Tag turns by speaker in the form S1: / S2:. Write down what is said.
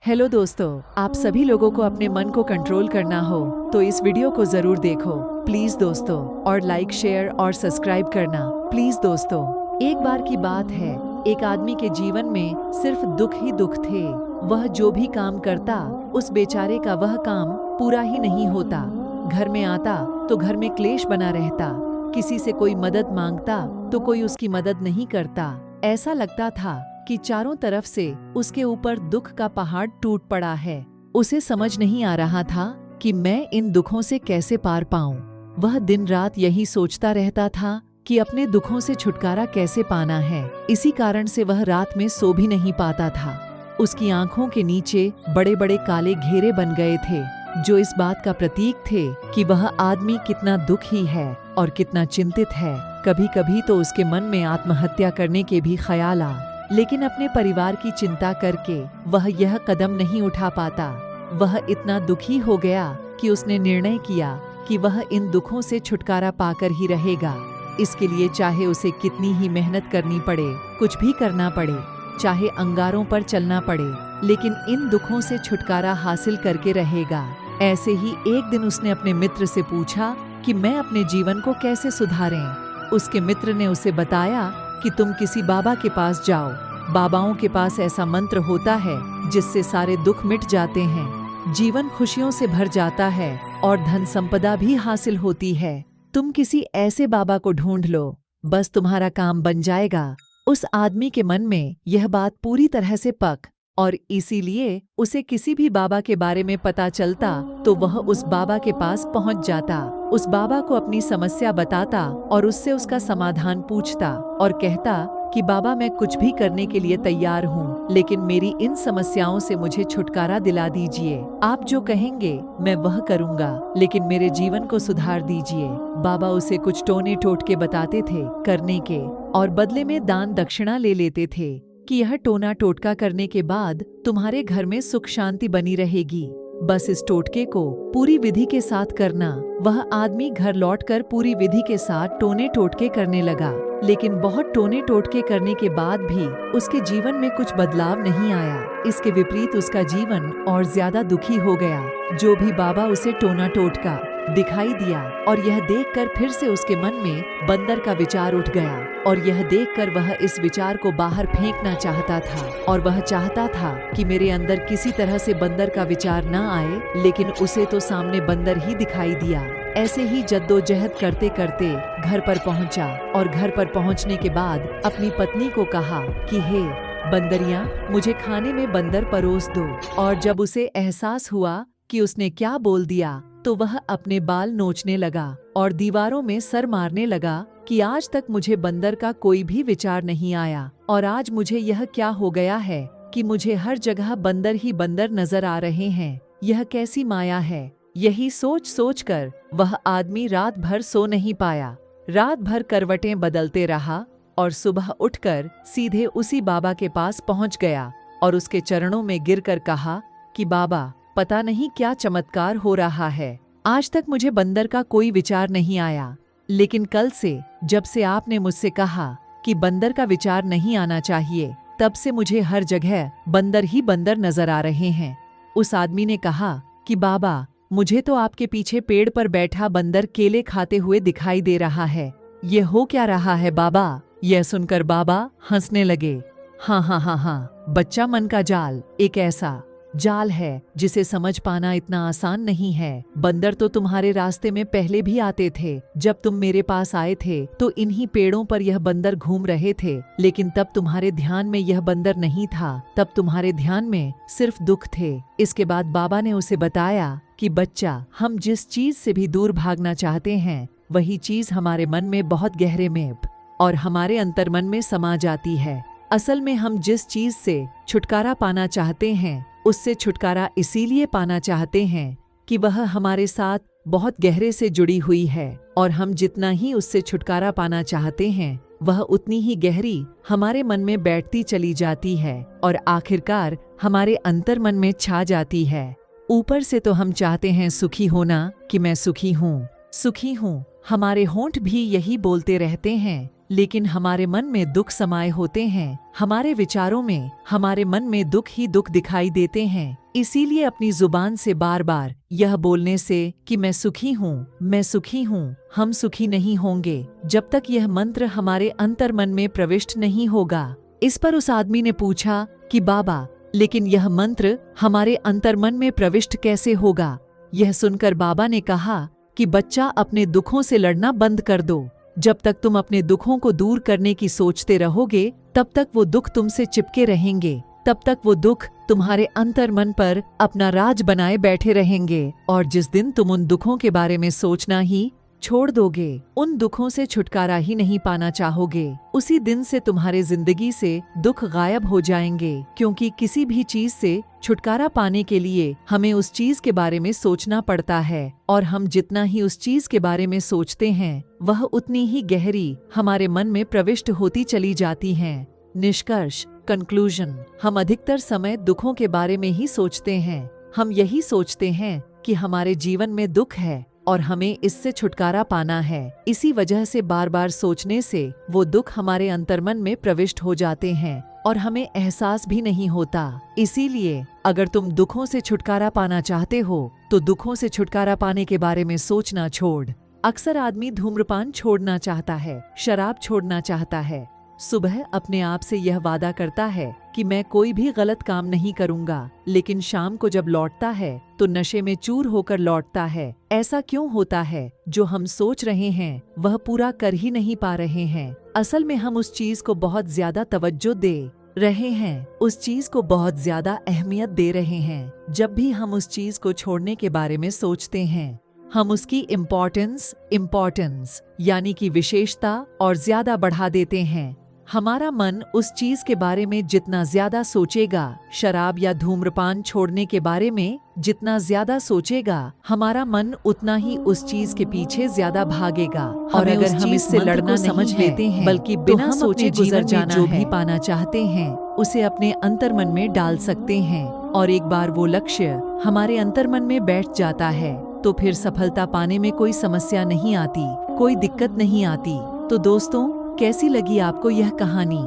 S1: Hello दोस्तों, आप सभी लोगों को अपने मन को कंट्रोल करना हो तो इस वीडियो को जरूर देखो प्लीज दोस्तों, और लाइक शेयर और सब्सक्राइब करना प्लीज दोस्तों। एक बार की बात है, एक आदमी के जीवन में सिर्फ दुख ही दुख थे। वह जो भी काम करता उस बेचारे का वह काम पूरा ही नहीं होता। घर में आता तो घर में क्लेश बना रहता, किसी से कोई मदद मांगता तो कोई उसकी मदद नहीं करता। ऐसा लगता था कि चारों तरफ से उसके ऊपर दुख का पहाड़ टूट पड़ा है। उसे समझ नहीं आ रहा था कि मैं इन दुखों से कैसे पार पाऊं। वह दिन रात यही सोचता रहता था कि अपने दुखों से छुटकारा कैसे पाना है। इसी कारण से वह रात में सो भी नहीं पाता था। उसकी आंखों के नीचे बड़े बड़े काले घेरे बन गए थे, जो इस बात का प्रतीक थे कि वह आदमी कितना दुखी है और कितना चिंतित है। कभी कभी तो उसके मन में आत्महत्या करने के भी ख्याल आ, लेकिन अपने परिवार की चिंता करके वह यह कदम नहीं उठा पाता। वह इतना दुखी हो गया कि उसने निर्णय किया कि वह इन दुखों से छुटकारा पाकर ही रहेगा। इसके लिए चाहे उसे कितनी ही मेहनत करनी पड़े, कुछ भी करना पड़े, चाहे अंगारों पर चलना पड़े, लेकिन इन दुखों से छुटकारा हासिल करके रहेगा। ऐसे ही एक दिन उसने अपने मित्र से पूछा कि मैं अपने जीवन को कैसे सुधारें। उसके मित्र ने उसे बताया कि तुम किसी बाबा के पास जाओ। बाबाओं के पास ऐसा मंत्र होता है जिससे सारे दुख मिट जाते हैं, जीवन खुशियों से भर जाता है और धन संपदा भी हासिल होती है। तुम किसी ऐसे बाबा को ढूंढ लो, बस तुम्हारा काम बन जाएगा। उस आदमी के मन में यह बात पूरी तरह से पक, और इसीलिए उसे किसी भी बाबा के बारे में पता चलता तो वह उस बाबा के पास पहुंच जाता, उस बाबा को अपनी समस्या बताता और उससे उसका समाधान पूछता और कहता कि बाबा मैं कुछ भी करने के लिए तैयार हूँ, लेकिन मेरी इन समस्याओं से मुझे छुटकारा दिला दीजिए। आप जो कहेंगे मैं वह करूँगा, लेकिन मेरे जीवन को सुधार दीजिए। बाबा उसे कुछ टोने टोटके बताते थे करने के, और बदले में दान दक्षिणा ले लेते थे कि यह टोना टोटका करने के बाद तुम्हारे घर में सुख शांति बनी रहेगी। बस इस टोटके को पूरी विधि के साथ करना। वह आदमी घर लौटकर पूरी विधि के साथ टोने टोटके करने लगा, लेकिन बहुत टोने टोटके करने के बाद भी उसके जीवन में कुछ बदलाव नहीं आया। इसके विपरीत उसका जीवन और ज्यादा दुखी हो गया। जो भी बाबा उसे टोना टोटका दिखाई दिया, और यह देखकर फिर से उसके मन में बंदर का विचार उठ गया, और यह देखकर वह इस विचार को बाहर फेंकना चाहता था। और वह चाहता था कि मेरे अंदर किसी तरह से बंदर का विचार न आए, लेकिन उसे तो सामने बंदर ही दिखाई दिया। ऐसे ही जद्दोजहद करते करते घर पर पहुंचा, और घर पर पहुंचने के बाद अपनी पत्नी को कहा कि हे बंदरियां, मुझे खाने में बंदर परोस दो। और जब उसे एहसास हुआ कि उसने क्या बोल दिया तो वह अपने बाल नोचने लगा और दीवारों में सर मारने लगा कि आज तक मुझे बंदर का कोई भी विचार नहीं आया, और आज मुझे यह क्या हो गया है कि मुझे हर जगह बंदर ही बंदर नजर आ रहे हैं। यह कैसी माया है। यही सोच सोच कर वह आदमी रात भर सो नहीं पाया। रात भर करवटें बदलते रहा और सुबह उठकर सीधे उसी बाबा के पास पहुंच गया और उसके चरणों में गिरकर कहा कि बाबा, पता नहीं क्या चमत्कार हो रहा है। आज तक मुझे बंदर का कोई विचार नहीं आया, लेकिन कल से जब से आपने मुझसे कहा कि बंदर का विचार नहीं आना चाहिए, तब से मुझे हर जगह बंदर ही बंदर नजर आ रहे हैं। उस आदमी ने कहा कि बाबा, मुझे तो आपके पीछे पेड़ पर बैठा बंदर केले खाते हुए दिखाई दे रहा है। ये हो क्या रहा है बाबा? यह सुनकर बाबा हंसने लगे। हाँ हाँ हाँ हाँ, बच्चा मन का जाल एक ऐसा जाल है जिसे समझ पाना इतना आसान नहीं है। बंदर तो तुम्हारे रास्ते में पहले भी आते थे। जब तुम मेरे पास आए थे तो इन्हीं पेड़ों पर यह बंदर घूम रहे थे, लेकिन तब तुम्हारे ध्यान में यह बंदर नहीं था। तब तुम्हारे ध्यान में सिर्फ दुख थे। इसके बाद बाबा ने उसे बताया कि बच्चा, हम जिस चीज से भी दूर भागना चाहते हैं, वही चीज हमारे मन में बहुत गहरे में और हमारे अंतर्मन में समा जाती है। असल में हम जिस चीज से छुटकारा पाना चाहते हैं, उससे छुटकारा इसीलिए पाना चाहते हैं कि वह हमारे साथ बहुत गहरे से जुड़ी हुई है, और हम जितना ही उससे छुटकारा पाना चाहते हैं, वह उतनी ही गहरी हमारे मन में बैठती चली जाती है और आखिरकार हमारे अंतर्मन में छा जाती है। ऊपर से तो हम चाहते हैं सुखी होना कि मैं सुखी हूँ, सुखी हूँ। हमारे होंठ भी यही बोलते रहते हैं लेकिन हमारे मन में दुख समाये होते हैं। हमारे विचारों में, हमारे मन में दुख ही दुख दिखाई देते हैं। इसीलिए अपनी जुबान से बार बार यह बोलने से कि मैं सुखी हूँ, मैं सुखी हूँ, हम सुखी नहीं होंगे जब तक यह मंत्र हमारे अंतर्मन में प्रविष्ट नहीं होगा। इस पर उस आदमी ने पूछा कि बाबा, लेकिन यह मंत्र हमारे अंतर्मन में प्रविष्ट कैसे होगा? यह सुनकर बाबा ने कहा कि बच्चा, अपने दुखों से लड़ना बंद कर दो। जब तक तुम अपने दुखों को दूर करने की सोचते रहोगे, तब तक वो दुख तुमसे चिपके रहेंगे, तब तक वो दुख तुम्हारे अंतर्मन पर अपना राज बनाए बैठे रहेंगे। और जिस दिन तुम उन दुखों के बारे में सोचना ही छोड़ दोगे, उन दुखों से छुटकारा ही नहीं पाना चाहोगे, उसी दिन से तुम्हारे जिंदगी से दुख गायब हो जाएंगे। क्योंकि किसी भी चीज से छुटकारा पाने के लिए हमें उस चीज के बारे में सोचना पड़ता है, और हम जितना ही उस चीज के बारे में सोचते हैं, वह उतनी ही गहरी हमारे मन में प्रविष्ट होती चली जाती हैं। निष्कर्ष, कंक्लूजन, हम अधिकतर समय दुखों के बारे में ही सोचते हैं। हम यही सोचते हैं कि हमारे जीवन में दुख है और हमें इससे छुटकारा पाना है। इसी वजह से बार बार सोचने से वो दुख हमारे अंतर्मन में प्रविष्ट हो जाते हैं और हमें एहसास भी नहीं होता। इसीलिए अगर तुम दुखों से छुटकारा पाना चाहते हो तो दुखों से छुटकारा पाने के बारे में सोचना छोड़। अक्सर आदमी धूम्रपान छोड़ना चाहता है, शराब छोड़ना चाहता है, सुबह अपने आप से यह वादा करता है कि मैं कोई भी गलत काम नहीं करूंगा, लेकिन शाम को जब लौटता है तो नशे में चूर होकर लौटता है। ऐसा क्यों होता है? जो हम सोच रहे हैं वह पूरा कर ही नहीं पा रहे हैं। असल में हम उस चीज को बहुत ज्यादा तवज्जो दे रहे हैं, उस चीज को बहुत ज्यादा अहमियत दे रहे हैं। जब भी हम उस चीज को छोड़ने के बारे में सोचते हैं, हम उसकी इम्पोर्टेंस यानी कि विशेषता और ज्यादा बढ़ा देते हैं। हमारा मन उस चीज के बारे में जितना ज्यादा सोचेगा, शराब या धूम्रपान छोड़ने के बारे में जितना ज्यादा सोचेगा, हमारा मन उतना ही उस चीज के पीछे ज्यादा भागेगा। और अगर हम इससे लड़ना समझ लेते हैं, बल्कि बिना सोचे गुजर जाना जो भी पाना चाहते हैं उसे अपने अंतर्मन में डाल सकते हैं, और एक बार वो लक्ष्य हमारे अंतर्मन में बैठ जाता है तो फिर सफलता पाने में कोई समस्या नहीं आती, कोई दिक्कत नहीं आती। तो दोस्तों, कैसी लगी आपको यह कहानी?